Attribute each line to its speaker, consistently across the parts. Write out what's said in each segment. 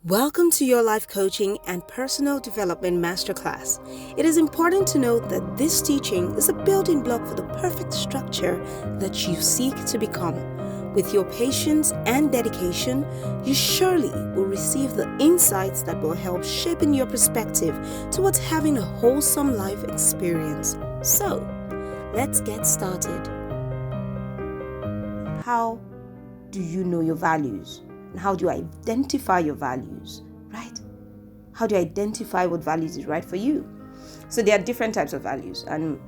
Speaker 1: Welcome to your life coaching and personal development masterclass. It is important to note that this teaching is a building block for the perfect structure that you seek to become. With your patience and dedication, you surely will receive the insights that will help shape your perspective towards having a wholesome life experience. So, let's get started. How do you know your values? And how do you identify your values, right? How do you identify what values is right for you? So there are different types of values, and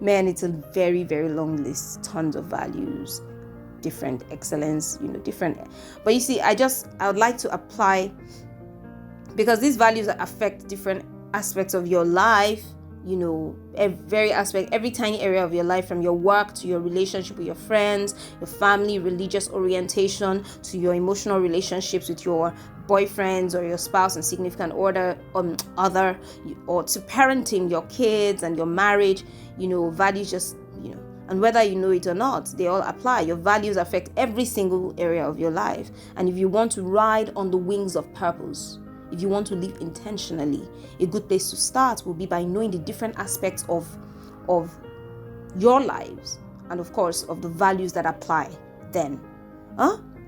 Speaker 1: man, it's a very, very long list, tons of values, different excellence, different. But you see, I would like to apply, because these values affect different aspects of your life, every tiny area of your life, from your work to your relationship with your friends, your family, religious orientation, to your emotional relationships with your boyfriends or your spouse and significant other, or to parenting your kids and your marriage. Values just, and whether you know it or not, they all apply. Your values affect every single area of your life. And if you want to ride on the wings of purpose, if you want to live intentionally, a good place to start will be by knowing the different aspects of your lives, and of course of the values that apply then.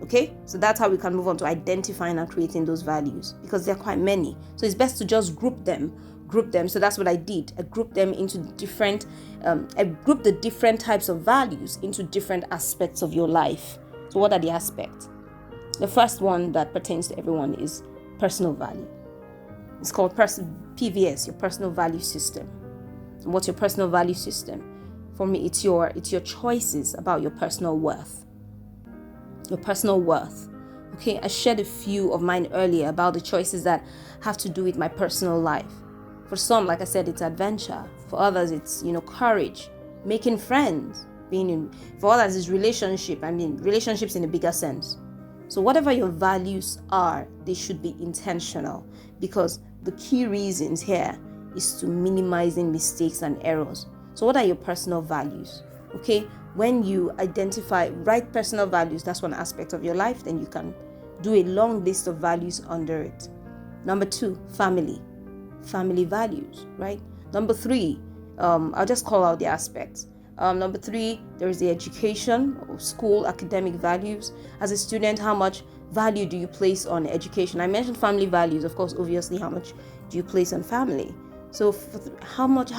Speaker 1: Okay, so that's how we can move on to identifying and creating those values, because there are quite many. So it's best to just group them. So that's what I did. I grouped them into different the different types of values into different aspects of your life. So what are the aspects? The first one that pertains to everyone is personal value. It's called PVS, your personal value system. And what's your personal value system? For me, it's your choices about your personal worth. Your personal worth. Okay, I shared a few of mine earlier about the choices that have to do with my personal life. For some, like I said, it's adventure. For others, it's courage, making friends, for others, it's relationship. Relationships in a bigger sense. So whatever your values are, they should be intentional, because the key reasons here is to minimizing mistakes and errors. So what are your personal values? Okay, when you identify right personal values, that's one aspect of your life, then you can do a long list of values under it. Number 2, family values, right? Number 3, I'll just call out the aspects. Number 3, there is the education or school academic values. As a student, how much value do you place on education? I mentioned family values, of course, obviously, how much do you place on family? So how much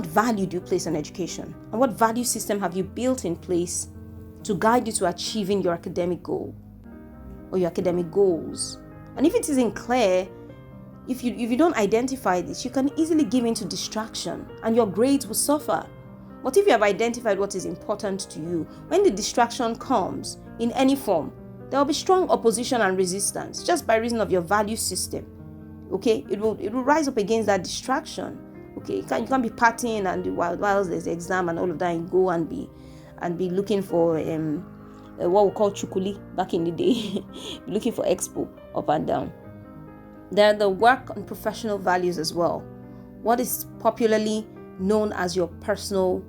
Speaker 1: value do you place on education? And what value system have you built in place to guide you to achieving your academic goal or your academic goals? And if it isn't clear, if you don't identify this, you can easily give in to distraction and your grades will suffer. But if you have identified what is important to you, when the distraction comes in any form, there will be strong opposition and resistance just by reason of your value system. Okay, it will rise up against that distraction. Okay, you can't be partying and while there's the exam and all of that, and go and be looking for what we call chukuli back in the day, looking for expo up and down. There are the work and professional values as well. What is popularly known as your personal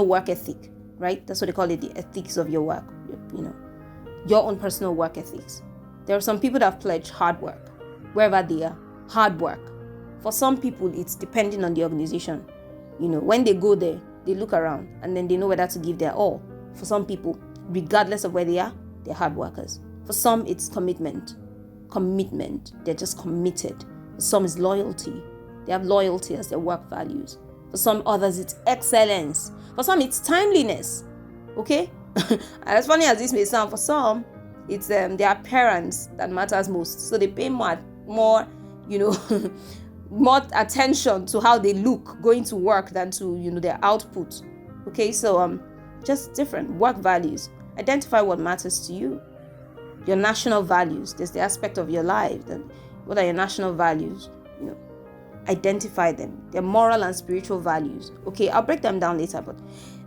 Speaker 1: work ethic, right? That's what they call it, the ethics of your work, your own personal work ethics. There are some people that have pledged hard work, wherever they are, hard work. For some people, it's depending on the organization. When they go there, they look around and then they know whether to give their all. For some people, regardless of where they are, they're hard workers. For some, it's commitment, they're just committed. For some, is loyalty, they have loyalty as their work values. For some others, it's excellence. For some, it's timeliness. Okay, as funny as this may sound, for some it's their appearance that matters most, so they pay more more attention to how they look going to work than to their output. Okay, so just different work values. Identify what matters to you. Your national values, there's the aspect of your life. What are your national values? Identify them. They're moral and spiritual values. Okay, I'll break them down later, but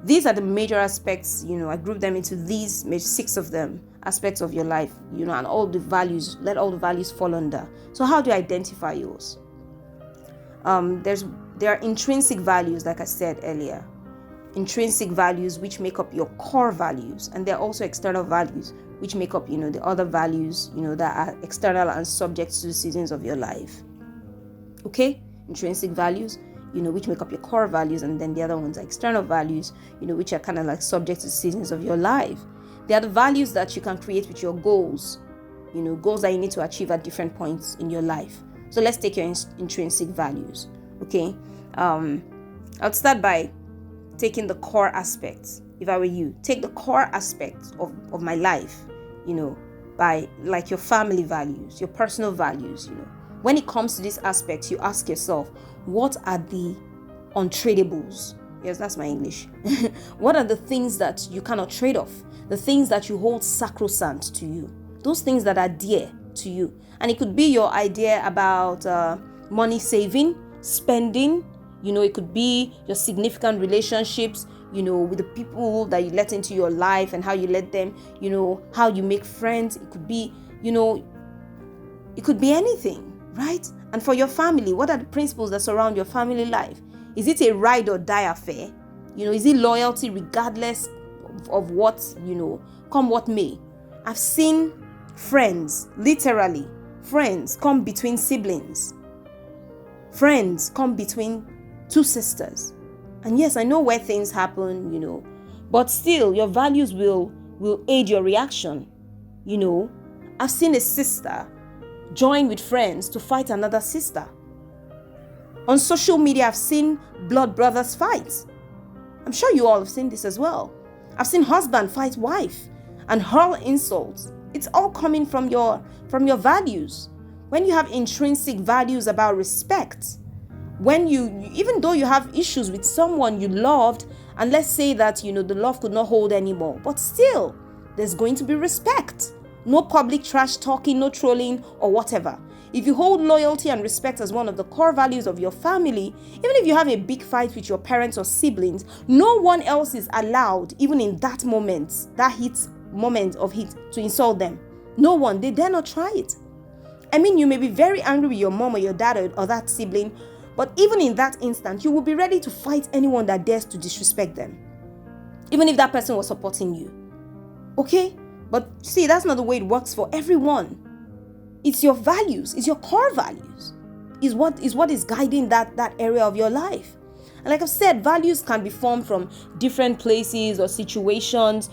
Speaker 1: these are the major aspects. I group them into these 6 of them aspects of your life, and all the values, let all the values fall under. So how do you identify yours? There are intrinsic values, like I said earlier. intrinsic values, which make up your core values, and there are also external values, which make up, the other values, that are external and subject to the seasons of your life. Okay? Intrinsic values, which make up your core values, and then the other ones are external values, which are kind of like subject to the seasons of your life. They are the values that you can create with your goals, goals that you need to achieve at different points in your life. So let's take your intrinsic values. Okay? I'll start by taking the core aspects. If I were you, take the core aspects of my life, by like your family values, your personal values. When it comes to these aspects, you ask yourself, what are the untradables? Yes, that's my English. What are the things that you cannot trade off? The things that you hold sacrosanct to you. Those things that are dear to you. And it could be your idea about money saving, spending. It could be your significant relationships, with the people that you let into your life and how you let them, how you make friends. It could be, it could be anything, right? And for your family, what are the principles that surround your family life? Is it a ride or die affair? Is it loyalty regardless of what, come what may? I've seen friends, literally, friends come between siblings. Friends come between two sisters. And yes, I know where things happen, but still your values will aid your reaction. I've seen a sister join with friends to fight another sister. On social media, I've seen blood brothers fight. I'm sure you all have seen this as well. I've seen husband fight wife and hurl insults. It's all coming from your values. When you have intrinsic values about respect, when even though you have issues with someone you loved, and let's say that, the love could not hold anymore, but still, there's going to be respect. No public trash talking, no trolling or whatever. If you hold loyalty and respect as one of the core values of your family, even if you have a big fight with your parents or siblings, no one else is allowed, even in that moment, moment of heat, to insult them. No one, they dare not try it. I mean, you may be very angry with your mom or your dad or that sibling, but even in that instant, you will be ready to fight anyone that dares to disrespect them, even if that person was supporting you. Okay? But see, that's not the way it works for everyone. It's your values, it's your core values, is what is guiding that area of your life. And like I've said, values can be formed from different places or situations,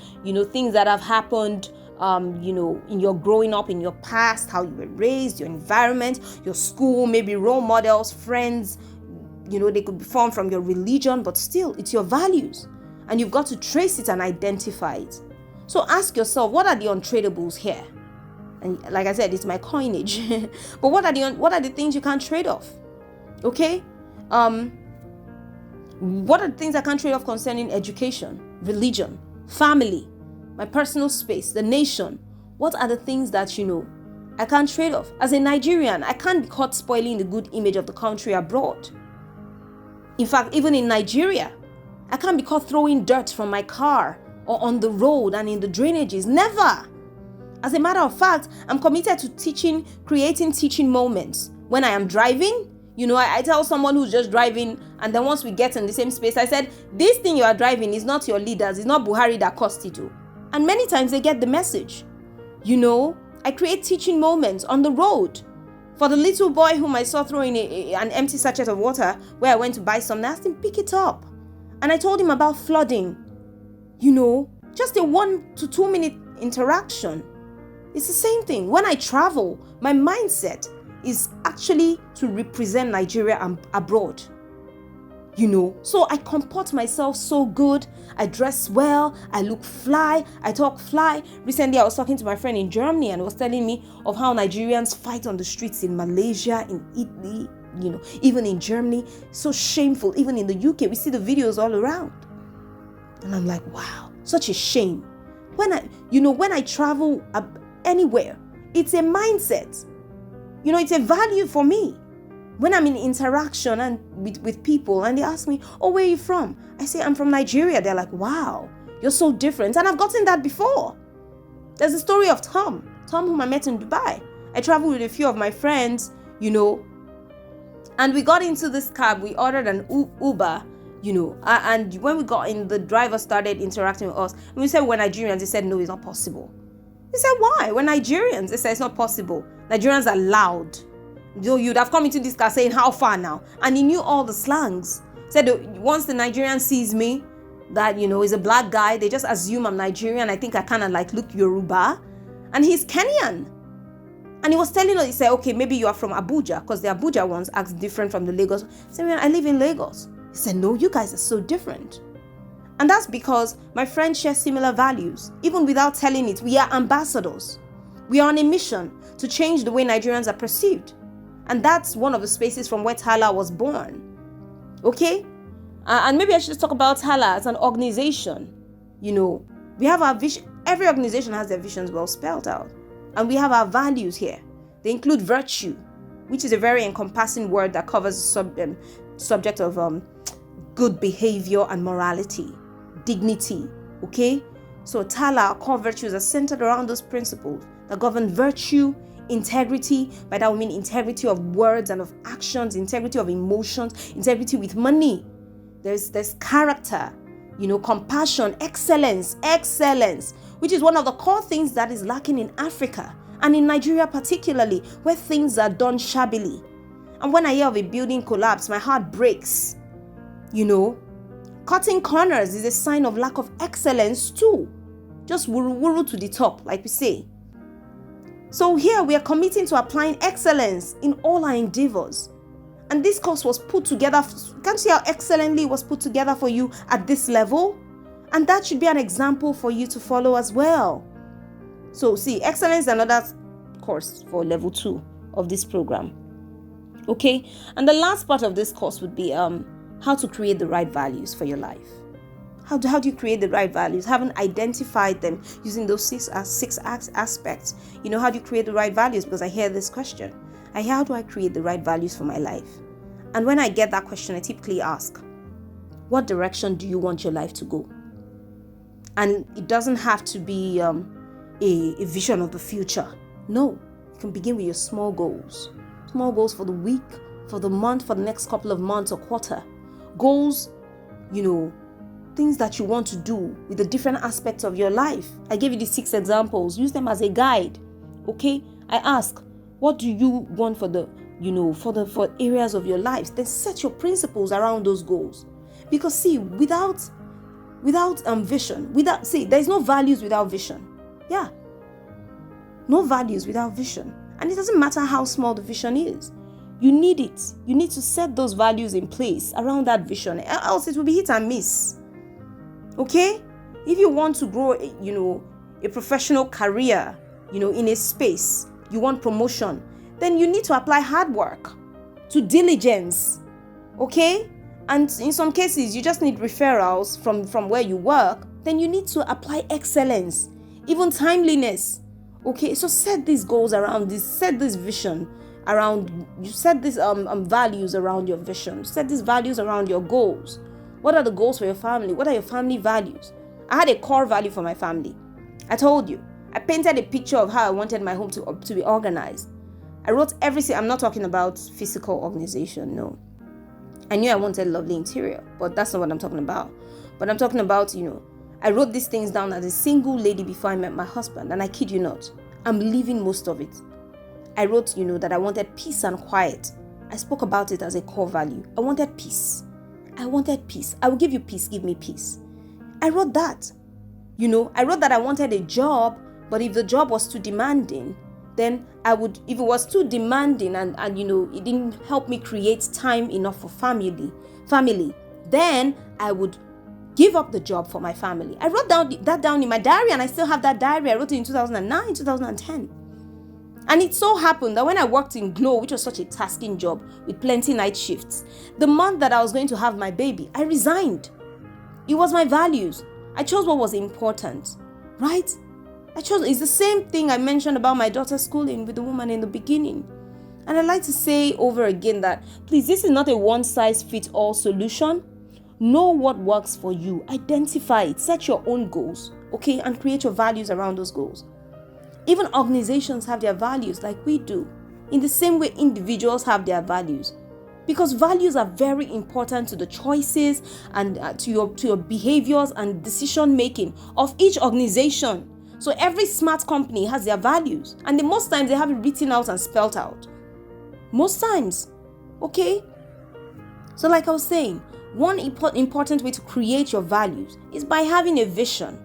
Speaker 1: things that have happened, in your growing up, in your past, how you were raised, your environment, your school, maybe role models, friends, they could be formed from your religion, but still, it's your values. And you've got to trace it and identify it. So ask yourself, what are the untradables here? And like I said, it's my coinage. But what are the things you can't trade off? Okay? What are the things I can't trade off concerning education, religion, family, my personal space, the nation? What are the things that I can't trade off? As a Nigerian, I can't be caught spoiling the good image of the country abroad. In fact, even in Nigeria, I can't be caught throwing dirt from my car or on the road and in the drainages. Never. As a matter of fact, I'm committed to creating teaching moments. When I am driving, I tell someone who's just driving, and then once we get in the same space, I said, this thing you are driving is not your leaders, it's not Buhari that caused it to. And many times they get the message. I create teaching moments on the road. For the little boy whom I saw throwing an empty sachet of water where I went to buy some, I asked him, pick it up. And I told him about flooding. Just a 1 to 2 minute interaction. It's the same thing. When I travel, my mindset is actually to represent Nigeria abroad. So I comport myself so good. I dress well. I look fly. I talk fly. Recently, I was talking to my friend in Germany and was telling me of how Nigerians fight on the streets in Malaysia, in Italy, even in Germany. So shameful. Even in the UK, we see the videos all around. And I'm like, wow, such a shame. When I travel anywhere, it's a mindset. It's a value for me. When I'm in interaction and with people and they ask me, oh, where are you from? I say, I'm from Nigeria. They're like, wow, you're so different. And I've gotten that before. There's a story of Tom whom I met in Dubai. I traveled with a few of my friends, and we got into this cab. We ordered an Uber, And when we got in, the driver started interacting with us, and we said we're Nigerians. He said no, it's not possible. He said, why? We're Nigerians. He said it's not possible. Nigerians are loud. You'd have come into this car saying how far now, and he knew all the slangs. Said once the Nigerian sees me, that is a black guy, they just assume I'm Nigerian. I think I kind of like look Yoruba, and he's Kenyan. And he was telling us, he said, okay, maybe you are from Abuja, because the Abuja ones act different from the Lagos. He said, I live in Lagos. He said, no, you guys are so different. And that's because my friends share similar values. Even without telling it, we are ambassadors. We are on a mission to change the way Nigerians are perceived. And that's one of the spaces from where TALA was born. Okay? And maybe I should just talk about TALA as an organization. We have our vision. Every organization has their visions well spelled out. And we have our values here. They include virtue, which is a very encompassing word that covers the subject of good behavior and morality, dignity. Okay? So TALA, our core virtues, are centered around those principles that govern virtue, integrity. By that we mean integrity of words and of actions, integrity of emotions, integrity with money. There's character, compassion, excellence, which is one of the core things that is lacking in Africa and in Nigeria particularly, where things are done shabbily. And when I hear of a building collapse, my heart breaks. Cutting corners is a sign of lack of excellence too. Just wuru to the top, like we say. So here we are committing to applying excellence in all our endeavors. And this course was put together. Can't you see how excellently it was put together for you at this level? And that should be an example for you to follow as well. So see, excellence is another course for level 2 of this program. Okay, and the last part of this course would be how to create the right values for your life. How do you create the right values? Haven't identified them using those six aspects. How do you create the right values? Because I hear this question. How do I create the right values for my life? And when I get that question, I typically ask, what direction do you want your life to go? And it doesn't have to be a vision of the future. No, you can begin with your small goals. Small goals for the week, for the month, for the next couple of months or quarter. Goals, things that you want to do with the different aspects of your life. I gave you the 6 examples. Use them as a guide. Okay? I ask, what do you want for the, for areas of your life? Then set your principles around those goals. Because see, without vision, there's no values without vision. Yeah. No values without vision. And it doesn't matter how small the vision is. You need it. You need to set those values in place around that vision. Else it will be hit and miss. Okay? If you want to grow, a professional career, in a space, you want promotion, then you need to apply hard work to diligence. Okay? And in some cases, you just need referrals from where you work. Then you need to apply excellence, even timeliness. Okay? So set these goals around this, set this vision around, you set these values around your vision, set these values around your goals. What are the goals for your family? What are your family values? I had a core value for my family. I told you. I painted a picture of how I wanted my home to be organized. I wrote everything. I'm not talking about physical organization, no. I knew I wanted a lovely interior, but that's not what I'm talking about. But I'm talking about, I wrote these things down as a single lady before I met my husband, and I kid you not, I'm living most of it. I wrote, that I wanted peace and quiet. I spoke about it as a core value. I wanted peace. I wanted peace. I will give you peace. Give me peace. I wrote that. I wrote that I wanted a job, but if the job was too demanding, then if it was too demanding and it didn't help me create time enough for family, then I would give up the job for my family. I wrote that down in my diary, and I still have that diary. I wrote it in 2009, 2010. And it so happened that when I worked in Glow, which was such a tasking job with plenty night shifts, the month that I was going to have my baby, I resigned. It was my values. I chose what was important, right? It's the same thing I mentioned about my daughter's schooling with the woman in the beginning. And I'd like to say over again that, please, this is not a one-size-fits-all solution. Know what works for you. Identify it. Set your own goals, okay? And create your values around those goals. Even organizations have their values like we do. In the same way individuals have their values. because values are very important to the choices and to your behaviors and decision making of each organization. So every smart company has their values, and most times they have it written out and spelled out. Most times, okay? So like I was saying, one important way to create your values is by having a vision,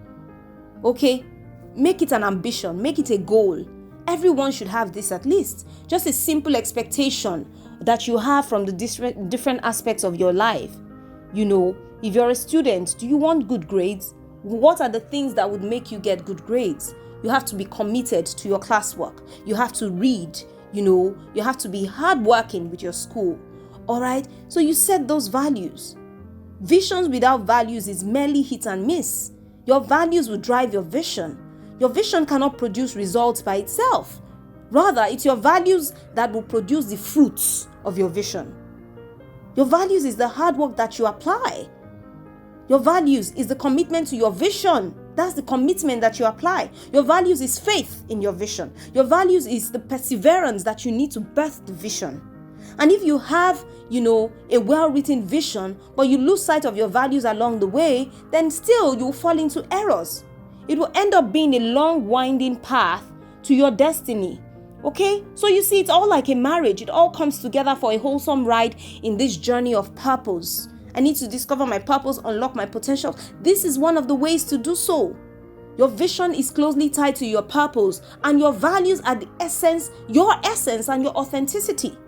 Speaker 1: okay? Make it an ambition, make it a goal. Everyone should have this at least. Just a simple expectation that you have from the different aspects of your life. You know, if you're a student, do you want good grades? What are the things that would make you get good grades? You have to be committed to your classwork. You have to read, you have to be hardworking with your school. All right? So you set those values. Visions without values is merely hit and miss. Your values will drive your vision. Your vision cannot produce results by itself. Rather, it's your values that will produce the fruits of your vision. Your values is the hard work that you apply. Your values is the commitment to your vision. That's the commitment that you apply. Your values is faith in your vision. Your values is the perseverance that you need to birth the vision. And if you have, a well-written vision, but you lose sight of your values along the way, then still you will fall into errors. It will end up being a long, winding path to your destiny. Okay? So you see, it's all like a marriage. It all comes together for a wholesome ride in this journey of purpose. I need to discover my purpose, unlock my potential. This is one of the ways to do so. Your vision is closely tied to your purpose, and your values are your essence and your authenticity.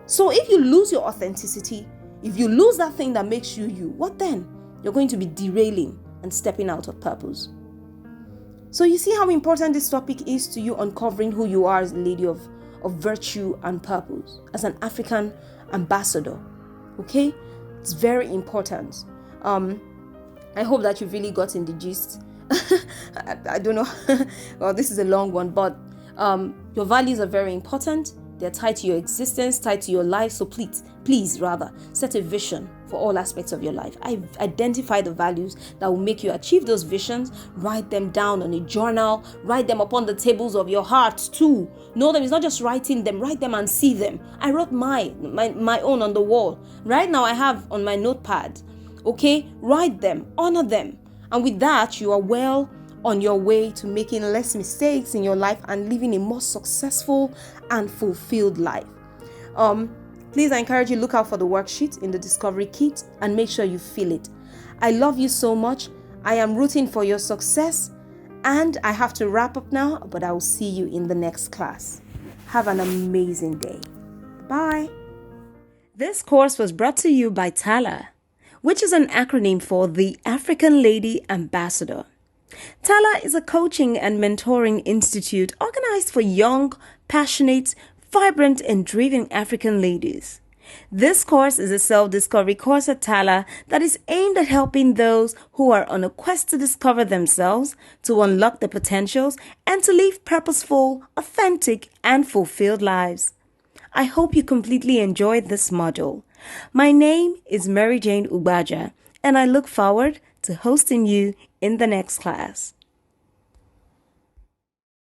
Speaker 1: So if you lose your authenticity, if you lose that thing that makes you you, what then? You're going to be derailing and stepping out of purpose. So you see how important this topic is to you, uncovering who you are as a lady of virtue and purpose, as an African ambassador. Okay? It's very important. I hope that you've really gotten the gist. I don't know. Well, this is a long one, but your values are very important. They're tied to your existence, tied to your life. So please set a vision for all aspects of your life. Identify the values that will make you achieve those visions. Write them down on a journal. Write them upon the tables of your heart too. Know them. It's not just writing them. Write them and see them. I wrote my own on the wall. Right now I have on my notepad. Okay? Write them. Honor them. And with that, you are well on your way to making less mistakes in your life and living a more successful and fulfilled life. Please, I encourage you, look out for the worksheet in the discovery kit and make sure you fill it. I love you so much. I am rooting for your success, and I have to wrap up now, but I will see you in the next class. Have an amazing day. Bye. This course was brought to you by TALA, which is an acronym for the African Lady Ambassador. TALA is a coaching and mentoring institute organized for young, passionate, vibrant, and driven African ladies. This course is a self-discovery course at TALA that is aimed at helping those who are on a quest to discover themselves, to unlock their potentials, and to live purposeful, authentic, and fulfilled lives. I hope you completely enjoyed this module. My name is Mary Jane Ubaja, and I look forward to hosting you in the next class.